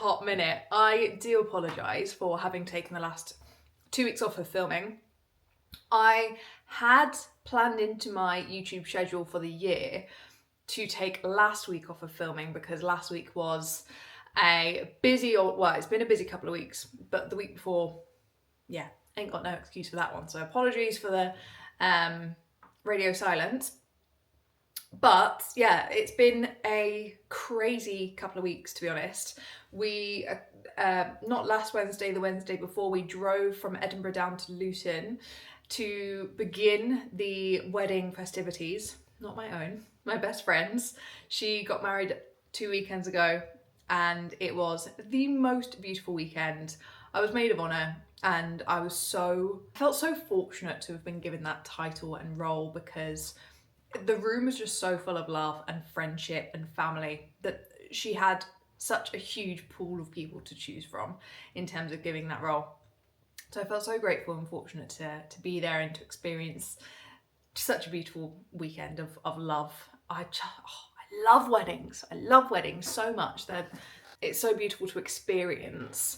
hot minute. I do apologise for having taken the last 2 weeks off of filming. I had planned into my YouTube schedule for the year to take last week off of filming because last week was a busy, well, it's been a busy couple of weeks, but the week before, yeah, ain't got no excuse for that one. So apologies for the radio silence. But yeah, it's been a crazy couple of weeks, to be honest. We, not last Wednesday, the Wednesday before, we drove from Edinburgh down to Luton to begin the wedding festivities. Not my own, my best friend's. She got married 2 weekends ago and it was the most beautiful weekend. I was maid of honour and I felt so fortunate to have been given that title and role because the room was just so full of love and friendship and family that she had such a huge pool of people to choose from in terms of giving that role. So I felt so grateful and fortunate to be there and to experience such a beautiful weekend of love. I love weddings. I love weddings so much that it's so beautiful to experience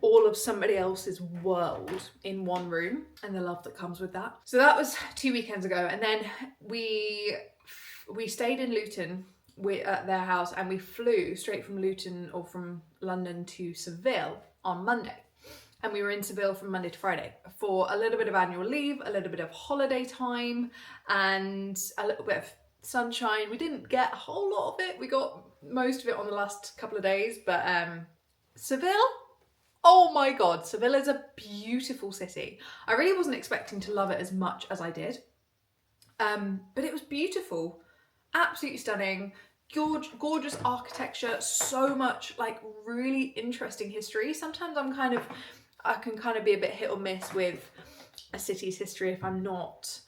all of somebody else's world in one room and the love that comes with that. So that was 2 weekends ago, and then we stayed in Luton at their house and we flew straight from Luton or from London to Seville on Monday. And we were in Seville from Monday to Friday for a little bit of annual leave, a little bit of holiday time, and a little bit of sunshine. We didn't get a whole lot of it. We got most of it on the last couple of days, but Seville? Oh my God, Seville is a beautiful city. I really wasn't expecting to love it as much as I did, but it was beautiful, absolutely stunning. Gorgeous architecture, so much like really interesting history. Sometimes I can kind of be a bit hit or miss with a city's history if I'm not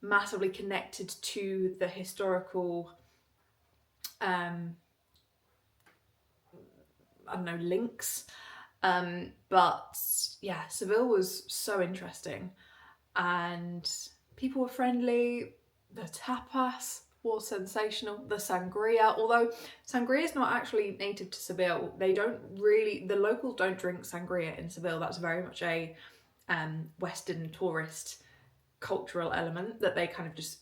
massively connected to the historical, I don't know, links. But yeah, Seville was so interesting and people were friendly. The tapas was sensational. The sangria, although sangria is not actually native to Seville. The locals don't drink sangria in Seville. That's very much a Western tourist cultural element that they kind of just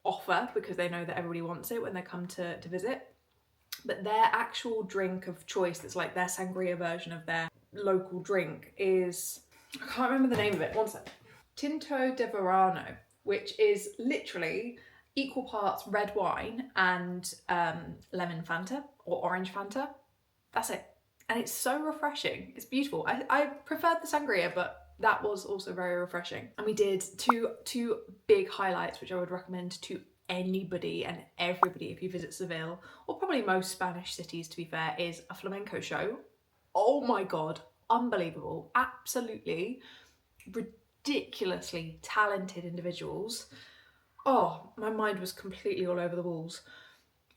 offer because they know that everybody wants it when they come to visit. But their actual drink of choice, that's like their sangria version of their local drink, is, I can't remember the name of it, one sec. Tinto de Verano, which is literally equal parts red wine and lemon Fanta or orange Fanta. That's it. And it's so refreshing. It's beautiful. I preferred the sangria, but that was also very refreshing. And we did two big highlights, which I would recommend to anybody and everybody if you visit Seville, or probably most Spanish cities to be fair, is a flamenco show. Oh my God, unbelievable. Absolutely ridiculously talented individuals. Oh, my mind was completely all over the walls.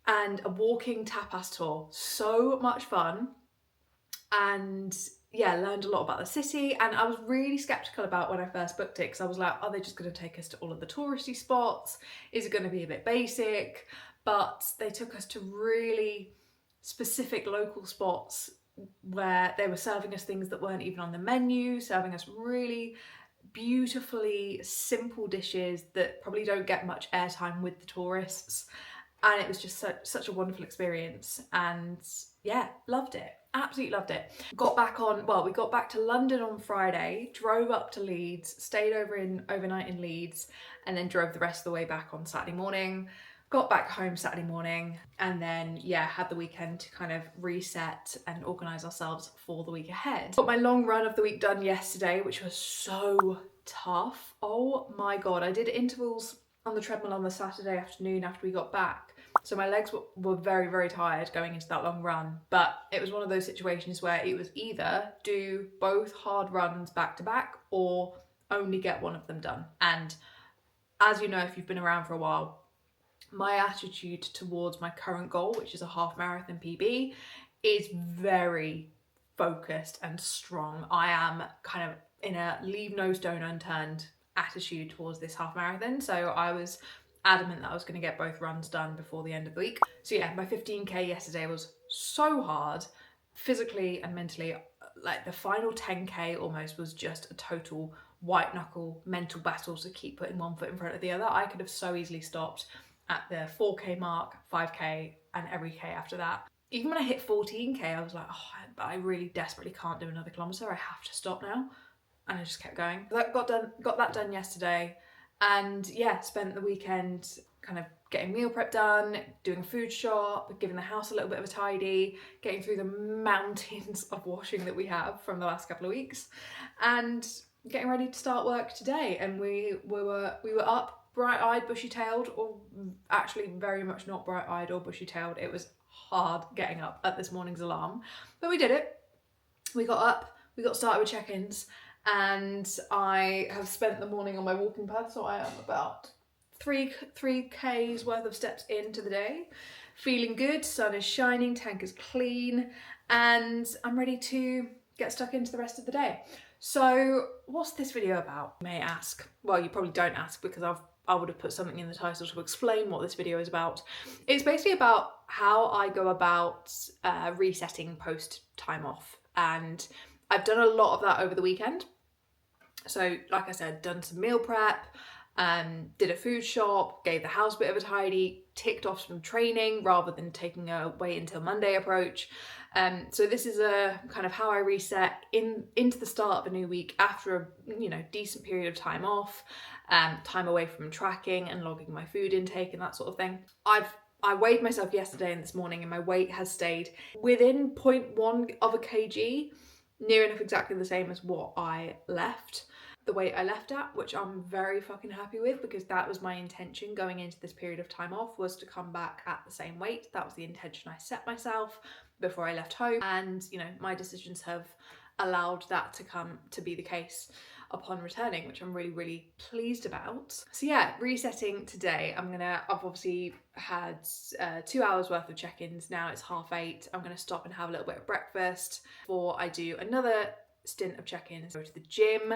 And a walking tapas tour, so much fun. And yeah, learned a lot about the city, and I was really skeptical about when I first booked it because I was like, are they just going to take us to all of the touristy spots? Is it going to be a bit basic? But they took us to really specific local spots where they were serving us things that weren't even on the menu, serving us really beautifully simple dishes that probably don't get much airtime with the tourists. And it was just such a wonderful experience, and yeah, loved it. Absolutely loved it. We got back to London on Friday, drove up to Leeds, stayed overnight in Leeds, and then drove the rest of the way back on Saturday morning. Got back home Saturday morning, and then yeah, had the weekend to kind of reset and organise ourselves for the week ahead. Got my long run of the week done yesterday, which was so tough. Oh my God, I did intervals on the treadmill on the Saturday afternoon after we got back. So my legs were very, very tired going into that long run, but it was one of those situations where it was either do both hard runs back to back or only get one of them done. And as you know, if you've been around for a while, my attitude towards my current goal, which is a half marathon PB, is very focused and strong. I am kind of in a leave no stone unturned attitude towards this half marathon. So I was adamant that I was going to get both runs done before the end of the week. So yeah, my 15k yesterday was so hard, physically and mentally, like the final 10k almost was just a total white knuckle mental battle to keep putting one foot in front of the other. I could have so easily stopped at the 4k mark, 5k, and every k after that. Even when I hit 14k, I was like, oh, I really desperately can't do another kilometre. I have to stop now. And I just kept going. That got that done yesterday, and yeah, spent the weekend kind of getting meal prep done, doing food shop, giving the house a little bit of a tidy, getting through the mountains of washing that we have from the last couple of weeks, and getting ready to start work today. And we were up bright-eyed, bushy-tailed, or actually very much not bright-eyed or bushy-tailed. It was hard getting up at this morning's alarm, but we did it. We got up, we got started with check-ins, and I have spent the morning on my walking path, so I am about 3k's worth of steps into the day. Feeling good, sun is shining, tank is clean, and I'm ready to get stuck into the rest of the day. So what's this video about, you may ask? Well, you probably don't ask, because I would have put something in the title to explain what this video is about. It's basically about how I go about resetting post time off, and I've done a lot of that over the weekend. So like I said, done some meal prep, did a food shop, gave the house a bit of a tidy, ticked off some training rather than taking a wait until Monday approach. So this is a kind of how I reset into the start of a new week after a decent period of time off, time away from tracking and logging my food intake and that sort of thing. I weighed myself yesterday and this morning, and my weight has stayed within 0.1 of a kg, near enough exactly the same as what I left. The weight I left at, which I'm very fucking happy with, because that was my intention going into this period of time off, was to come back at the same weight. That was the intention I set myself before I left home, and my decisions have allowed that to come to be the case upon returning, which I'm really, really pleased about. So yeah, resetting today. I've obviously had 2 hours worth of check-ins. Now it's 8:30. I'm gonna stop and have a little bit of breakfast before I do another stint of check-ins. Go to the gym,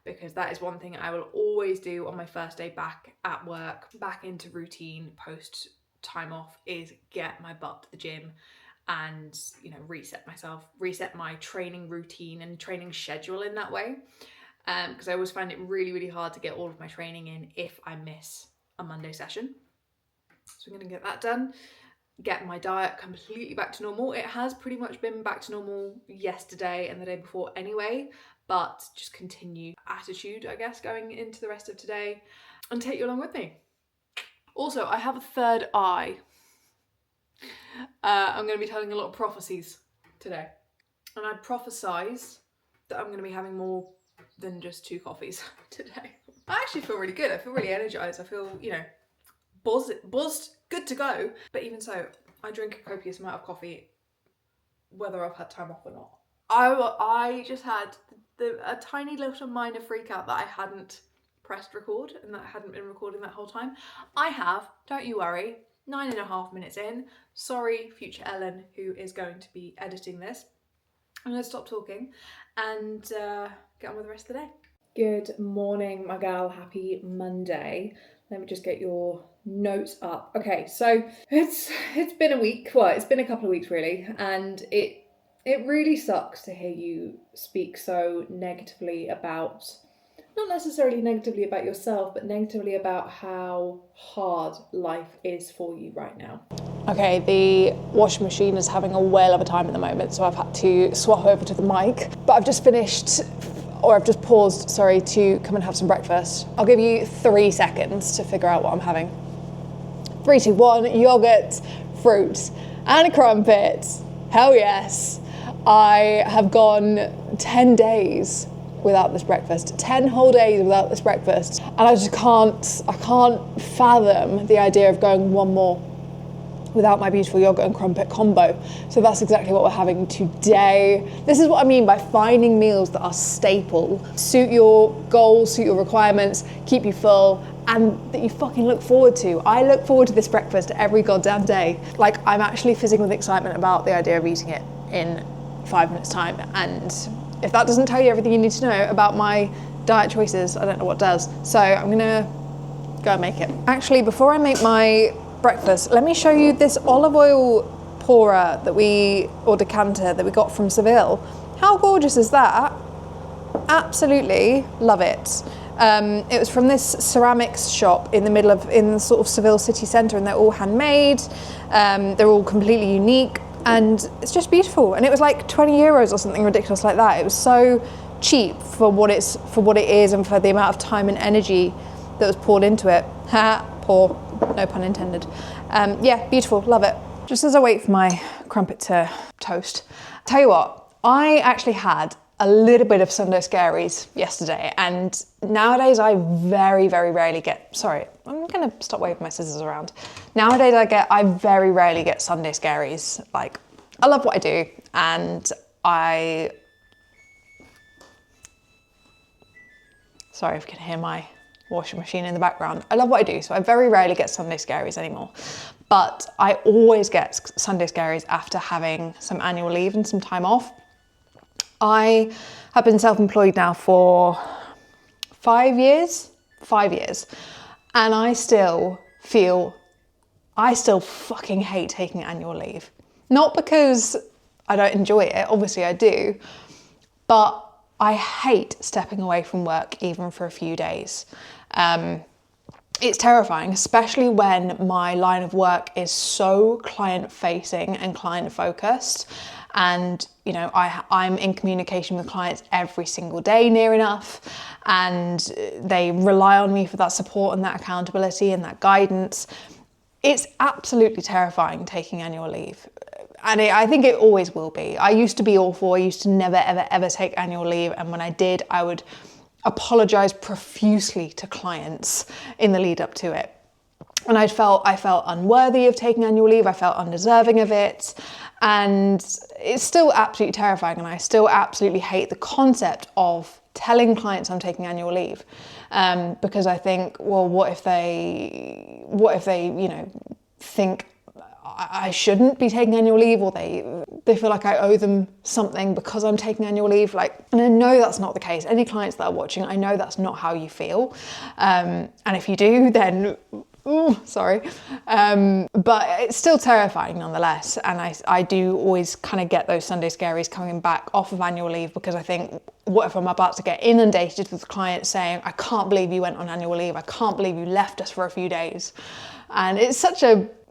because that is one thing I will always do on my first day back at work, back into routine post time off, is get my butt to the gym and reset myself, reset my training routine and training schedule in that way. Because I always find it really, really hard to get all of my training in if I miss a Monday session. So I'm going to get that done, get my diet completely back to normal. It has pretty much been back to normal yesterday and the day before anyway, but just continue attitude, I guess, going into the rest of today, and take you along with me. Also, I have a third eye. I'm going to be telling a lot of prophecies today, and I prophesize that I'm going to be having more than just 2 coffees today. I actually feel really good. I feel really energized. I feel, buzzed, good to go. But even so, I drink a copious amount of coffee, whether I've had time off or not. I just had a tiny little minor freak out that I hadn't pressed record and that I hadn't been recording that whole time. I have, don't you worry, 9.5 minutes in. Sorry, future Ellen, who is going to be editing this. I'm going to stop talking and get on with the rest of the day. Good morning, my gal. Happy Monday. Let me just get your notes up. Okay, so it's been a week. Well, it's been a couple of weeks really, and it really sucks to hear you speak so negatively about, not necessarily negatively about yourself, but negatively about how hard life is for you right now. Okay, the washing machine is having a whale of a time at the moment, so I've had to swap over to the mic. But I've just paused, to come and have some breakfast. I'll give you 3 seconds to figure out what I'm having. 3, 2, 1, yogurt, fruit, and a crumpet. Hell yes. I have gone 10 days without this breakfast, 10 whole days without this breakfast. And I just can't fathom the idea of going one more without my beautiful yogurt and crumpet combo. So that's exactly what we're having today. This is what I mean by finding meals that are staple, suit your goals, suit your requirements, keep you full, and that you fucking look forward to. I look forward to this breakfast every goddamn day. Like, I'm actually fizzing with excitement about the idea of eating it in 5 minutes time. And if that doesn't tell you everything you need to know about my diet choices, I don't know what does. So I'm gonna go and make it. Actually, before I make my breakfast, let me show you this olive oil pourer or decanter that we got from Seville. How gorgeous is that? Absolutely love it. It was from this ceramics shop in the sort of Seville city centre, and they're all handmade. They're all completely unique, and it's just beautiful. And it was like 20 euros or something ridiculous like that. It was so cheap for what it is, and for the amount of time and energy that was poured into it. Ha, poor, no pun intended. Yeah, beautiful, love it. Just as I wait for my crumpet to toast, tell you what, I actually had a little bit of Sunday scaries yesterday, and nowadays I very, very rarely get, sorry, I'm gonna stop waving my scissors around. Nowadays I very rarely get Sunday scaries. Like, I love what I do, and sorry if you can hear my washing machine in the background. I love what I do, so I very rarely get Sunday scaries anymore. But I always get Sunday scaries after having some annual leave and some time off. I have been self-employed now for 5 years, and I still fucking hate taking annual leave. Not because I don't enjoy it, obviously I do, but I hate stepping away from work even for a few days. It's terrifying, especially when my line of work is so client-facing and client-focused. And, you know, I'm in communication with clients every single day, near enough, and they rely on me for that support and that accountability and that guidance. It's absolutely terrifying taking annual leave. And I think it always will be. I used to be awful. I used to never, ever, ever take annual leave. And when I did, I would apologize profusely to clients in the lead up to it. And I felt unworthy of taking annual leave. I felt undeserving of it. And it's still absolutely terrifying. And I still absolutely hate the concept of telling clients I'm taking annual leave. Because I think, well, what if they, you know, think I shouldn't be taking annual leave, or they feel like I owe them something because I'm taking annual leave. Like, and I know that's not the case. Any clients that are watching, I know that's not how you feel. And if you do, then, ooh, sorry. But it's still terrifying nonetheless. And I do always kind of get those Sunday scaries coming back off of annual leave, because I think, what if I'm about to get inundated with clients saying, I can't believe you went on annual leave. I can't believe you left us for a few days. And it's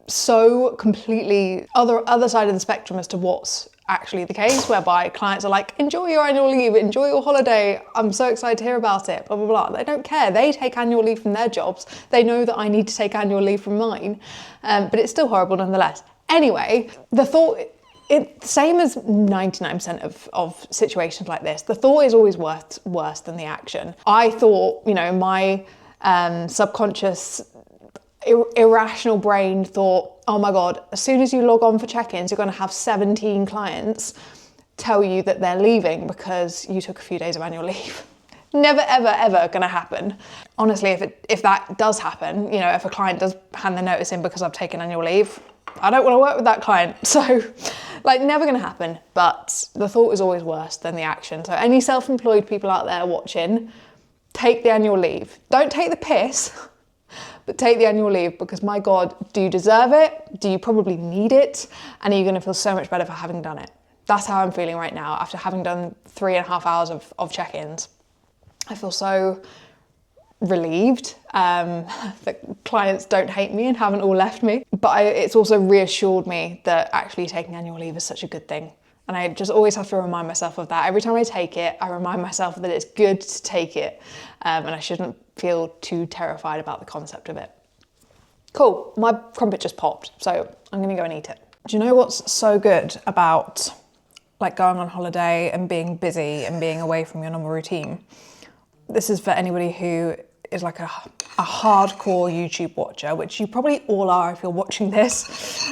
so completely other side of the spectrum as to what's actually the case, whereby clients are like, enjoy your annual leave, enjoy your holiday, I'm so excited to hear about it, blah, blah, blah. They don't care. They take annual leave from their jobs. They know that I need to take annual leave from mine, but it's still horrible nonetheless. Anyway, the thought, same as 99% of situations like this, the thought is always worse than the action. I thought, you know, my subconscious irrational brain thought, oh my God, as soon as you log on for check-ins, you're going to have 17 clients tell you that they're leaving because you took a few days of annual leave. Never, ever, ever going to happen. Honestly, if that does happen, you know, if a client does hand their notice in because I've taken annual leave, I don't want to work with that client. So, like, never going to happen. But the thought is always worse than the action. So any self-employed people out there watching, take the annual leave. Don't take the piss, but take the annual leave, because my God, do you deserve it? Do you probably need it? And are you going to feel so much better for having done it? That's how I'm feeling right now after having done 3.5 hours of check-ins. I feel so relieved that clients don't hate me and haven't all left me. But it's also reassured me that actually taking annual leave is such a good thing. And I just always have to remind myself of that. Every time I take it, I remind myself that it's good to take it, and I shouldn't feel too terrified about the concept of it. Cool, my crumpet just popped, so I'm gonna go and eat it. Do you know what's so good about like going on holiday and being busy and being away from your normal routine? This is for anybody who is like a hardcore YouTube watcher, which you probably all are if you're watching this.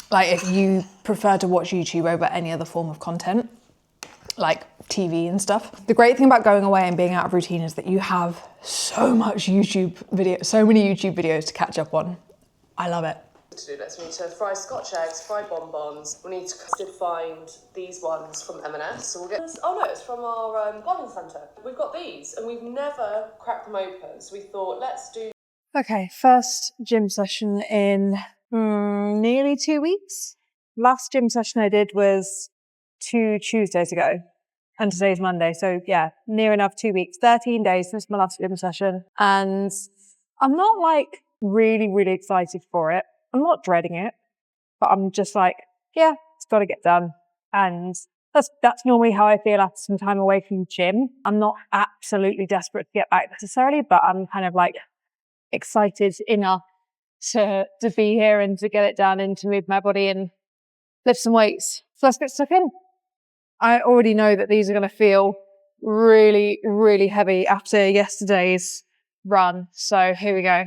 Like, if you prefer to watch YouTube over any other form of content, like TV and stuff. The great thing about going away and being out of routine is that you have so many YouTube videos to catch up on. I love it. To do this, we need to fry Scotch eggs, fried bonbons. We need to find these ones from M&S. So we'll get. Oh no, it's from our garden centre. We've got these, and we've never cracked them open. So we thought, let's do. Okay, first gym session in Nearly 2 weeks. Last gym session I did was 2 Tuesdays ago, and today's Monday. So yeah, near enough 2 weeks, 13 days since my last gym session. And I'm not like really, really excited for it. I'm not dreading it, but I'm just like, yeah, it's got to get done. And that's normally how I feel after some time away from the gym. I'm not absolutely desperate to get back necessarily, but I'm kind of like excited enough to be here and to get it done and to move my body and lift some weights. So let's get stuck in. I already know that these are going to feel really, really heavy after yesterday's run. So here we go.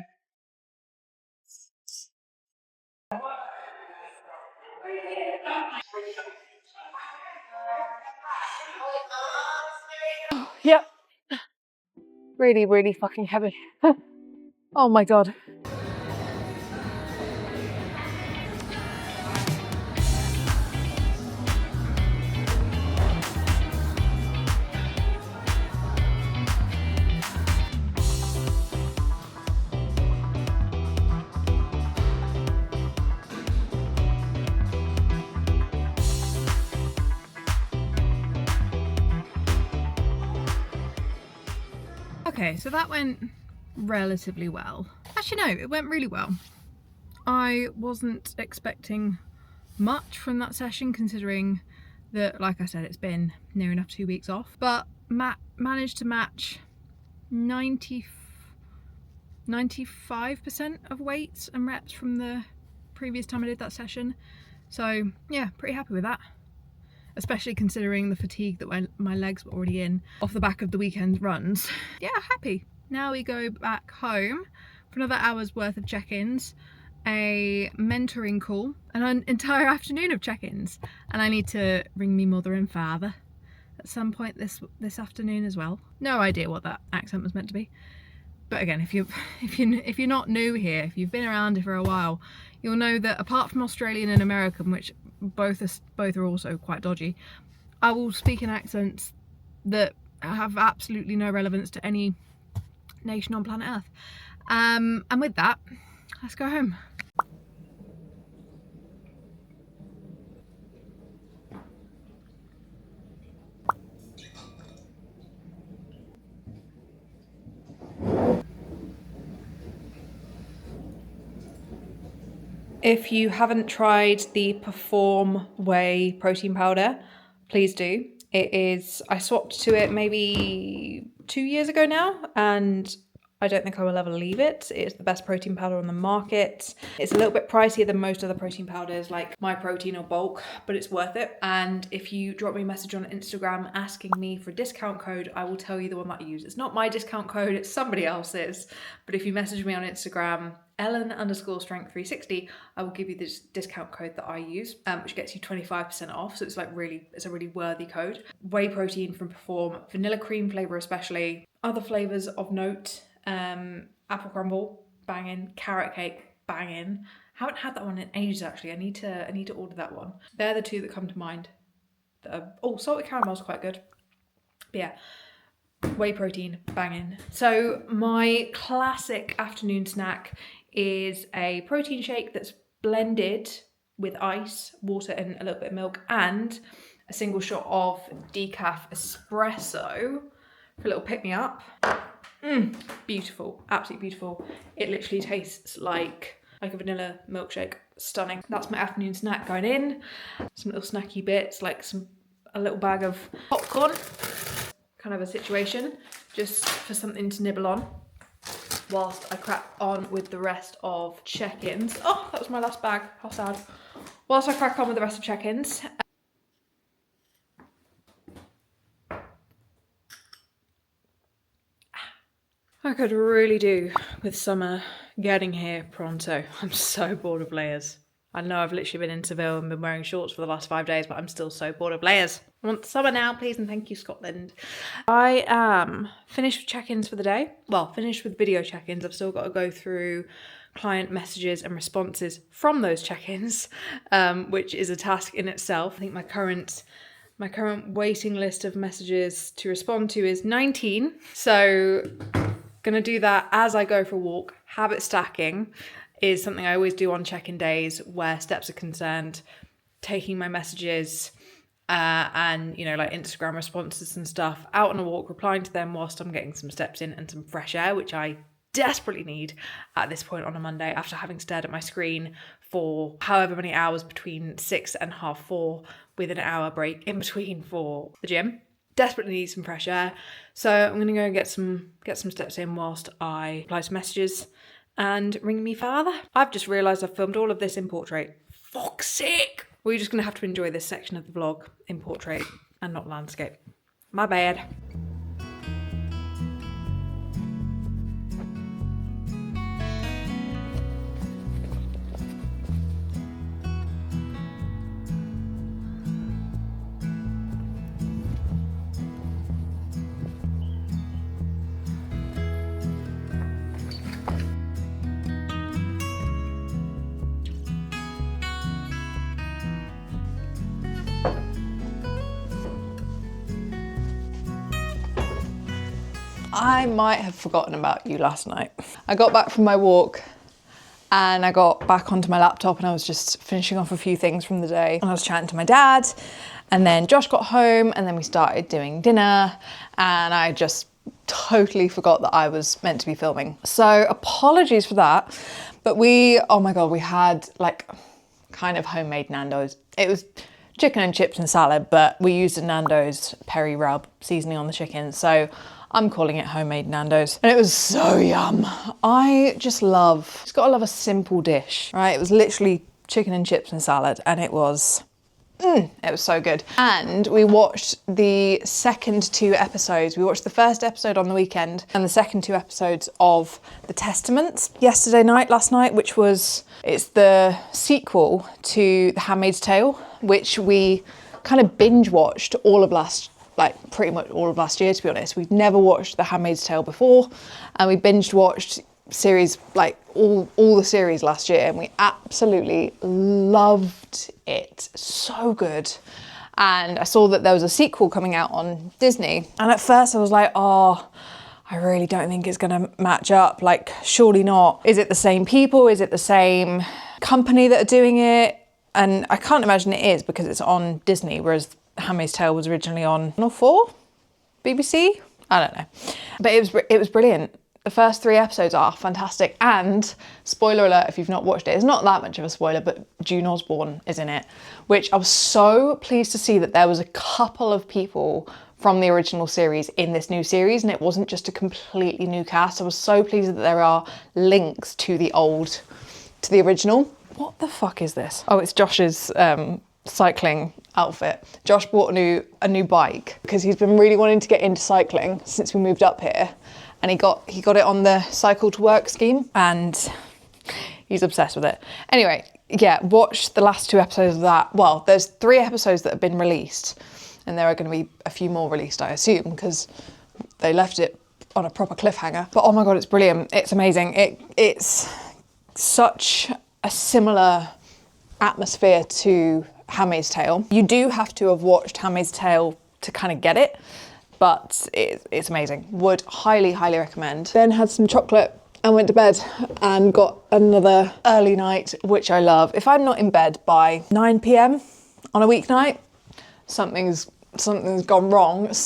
Yep. Really, really fucking heavy. Oh my God. Okay, so that went relatively well. Actually, no, it went really well. I wasn't expecting much from that session, considering that, like I said, it's been near enough 2 weeks off, but managed to match 95% of weights and reps from the previous time I did that session. So yeah, pretty happy with that, especially considering the fatigue that my legs were already in off the back of the weekend runs. Yeah, happy. Now we go back home for another hour's worth of check-ins, a mentoring call, and an entire afternoon of check-ins, and I need to ring me mother and father at some point this afternoon as well. No idea what that accent was meant to be, but again, if you're not new here, if you've been around for a while, you'll know that apart from Australian and American, which both are also quite dodgy, I will speak in accents that have absolutely no relevance to any nation on planet Earth. And with that, let's go home. If you haven't tried the Perform Whey protein powder, please do. I swapped to it maybe 2 years ago now, and I don't think I will ever leave it. It's the best protein powder on the market. It's a little bit pricier than most other protein powders like My Protein or Bulk, but it's worth it. And if you drop me a message on Instagram asking me for a discount code, I will tell you the one that I use. It's not my discount code, it's somebody else's. But if you message me on Instagram, Ellen_strength360, I will give you this discount code that I use, which gets you 25% off. So it's a really worthy code. Whey protein from Perform, vanilla cream flavor especially. Other flavors of note, apple crumble, banging, carrot cake, banging. Haven't had that one in ages actually. I need to order that one. They're the two that come to mind. Salted caramel's quite good. But yeah, whey protein, banging. So my classic afternoon snack is a protein shake that's blended with ice, water, and a little bit of milk, and a single shot of decaf espresso for a little pick-me-up. Beautiful, absolutely beautiful. It literally tastes like a vanilla milkshake. Stunning. That's my afternoon snack going in. Some little snacky bits, like a little bag of popcorn, kind of a situation, just for something to nibble on whilst I crack on with the rest of check-ins. Oh, that was my last bag, how sad. Whilst I crack on with the rest of check-ins, I could really do with summer getting here pronto. I'm so bored of layers. I know I've literally been in Seville and been wearing shorts for the last 5 days, but I'm still so bored of layers. I want summer now, please, and thank you, Scotland. I am finished with check-ins for the day. Well, finished with video check-ins. I've still got to go through client messages and responses from those check-ins, which is a task in itself. I think my current waiting list of messages to respond to is 19. So gonna do that as I go for a walk, habit stacking. is something I always do on check-in days where steps are concerned, taking my messages and, like Instagram responses and stuff, out on a walk, replying to them whilst I'm getting some steps in and some fresh air, which I desperately need at this point on a Monday after having stared at my screen for however many hours between 6 and 4:30 with an hour break in between for the gym. Desperately need some fresh air. So I'm going to go and get some steps in whilst I reply to messages and ring me father. I've just realised I've filmed all of this in portrait. Fuck's sake! Well, you're just going to have to enjoy this section of the vlog in portrait and not landscape. My bad. I might have forgotten about you last night. I got back from my walk and I got back onto my laptop and I was just finishing off a few things from the day. And I was chatting to my dad, and then Josh got home and then we started doing dinner, and I just totally forgot that I was meant to be filming. So apologies for that. But oh my God, we had like kind of homemade Nando's. It was chicken and chips and salad, but we used a Nando's peri rub seasoning on the chicken. So I'm calling it homemade Nando's. And it was so yum. Just gotta love a simple dish, right? It was literally chicken and chips and salad, and it was so good. And we watched the second 2 episodes. We watched the first episode on the weekend and the second 2 episodes of The Testament last night, it's the sequel to The Handmaid's Tale, which we kind of binge watched pretty much all of last year, to be honest. We'd never watched The Handmaid's Tale before, and we binge watched series, like all the series last year, and we absolutely loved it. So good. And I saw that there was a sequel coming out on Disney, and at first I was like, oh, I really don't think it's gonna match up, like surely not. Is it the same people? Is it the same company that are doing it? And I can't imagine it is, because it's on Disney, whereas Handmaid's Tale was originally on Channel 4, BBC? I don't know. But it was brilliant. The first 3 episodes are fantastic. And spoiler alert, if you've not watched it, it's not that much of a spoiler, but June Osborne is in it, which I was so pleased to see that there was a couple of people from the original series in this new series, and it wasn't just a completely new cast. I was so pleased that there are links to the original. What the fuck is this? Oh, it's Josh's cycling outfit. Josh bought a new bike because he's been really wanting to get into cycling since we moved up here, and he got it on the Cycle to Work scheme, and he's obsessed with it. Anyway, yeah, watch the last 2 episodes of that. Well, there's 3 episodes that have been released, and there are going to be a few more released, I assume, because they left it on a proper cliffhanger. But oh my God, it's brilliant. It's amazing. It's such a similar atmosphere to Handmaid's Tale. You do have to have watched Handmaid's Tale to kind of get it, but it's amazing. Would highly, highly recommend. Then had some chocolate and went to bed and got another early night, which I love. If I'm not in bed by 9 p.m. on a weeknight, something's gone wrong, /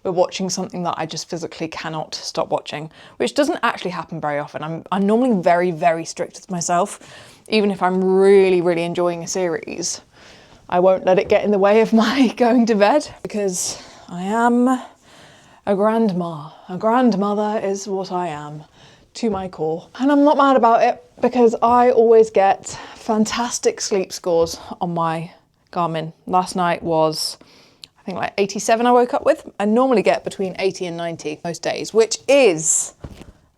we're watching something that I just physically cannot stop watching, which doesn't actually happen very often. I'm normally very, very strict with myself. Even if I'm really, really enjoying a series, I won't let it get in the way of my going to bed, because I am a grandma. A grandmother is what I am to my core. And I'm not mad about it, because I always get fantastic sleep scores on my Garmin. Last night was, I think, like 87 I woke up with. I normally get between 80 and 90 most days, which is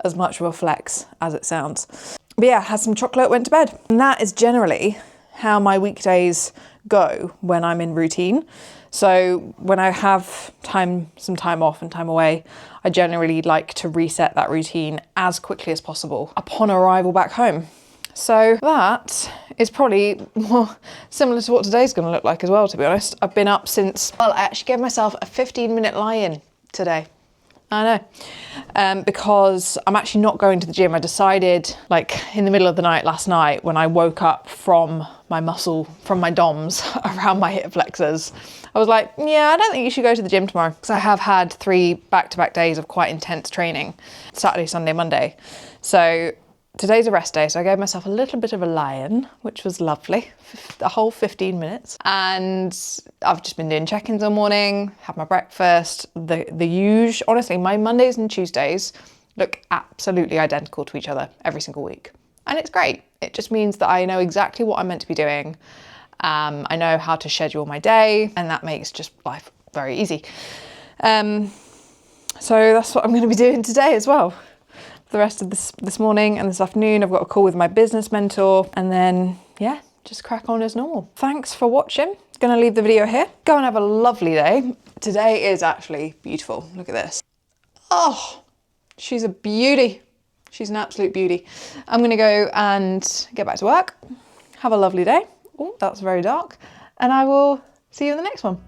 as much of a flex as it sounds. But yeah, had some chocolate, went to bed. And that is generally how my weekdays go when I'm in routine. So when I have some time off and time away, I generally like to reset that routine as quickly as possible upon arrival back home. So that is probably more similar to what today's going to look like as well, to be honest. I've been up since, I actually gave myself a 15-minute lie-in today. I know. Because I'm actually not going to the gym. I decided like in the middle of the night last night when I woke up from my DOMs around my hip flexors, I was like, yeah, I don't think you should go to the gym tomorrow, because I have had 3 back-to-back days of quite intense training, Saturday, Sunday, Monday. So today's a rest day, so I gave myself a little bit of a lie-in, which was lovely, a whole 15 minutes. And I've just been doing check-ins all morning, had my breakfast, the usual. Honestly, my Mondays and Tuesdays look absolutely identical to each other every single week. And it's great. It just means that I know exactly what I'm meant to be doing. I know how to schedule my day, and that makes just life very easy. So that's what I'm going to be doing today as well. For the rest of this morning and this afternoon, I've got a call with my business mentor, and then yeah, just crack on as normal. Thanks for watching. Gonna leave the video here. Go and have a lovely day. Today is actually beautiful. Look at this. Oh, she's a beauty. She's an absolute beauty. I'm gonna go and get back to work. Have a lovely day. Oh, that's very dark. And I will see you in the next one.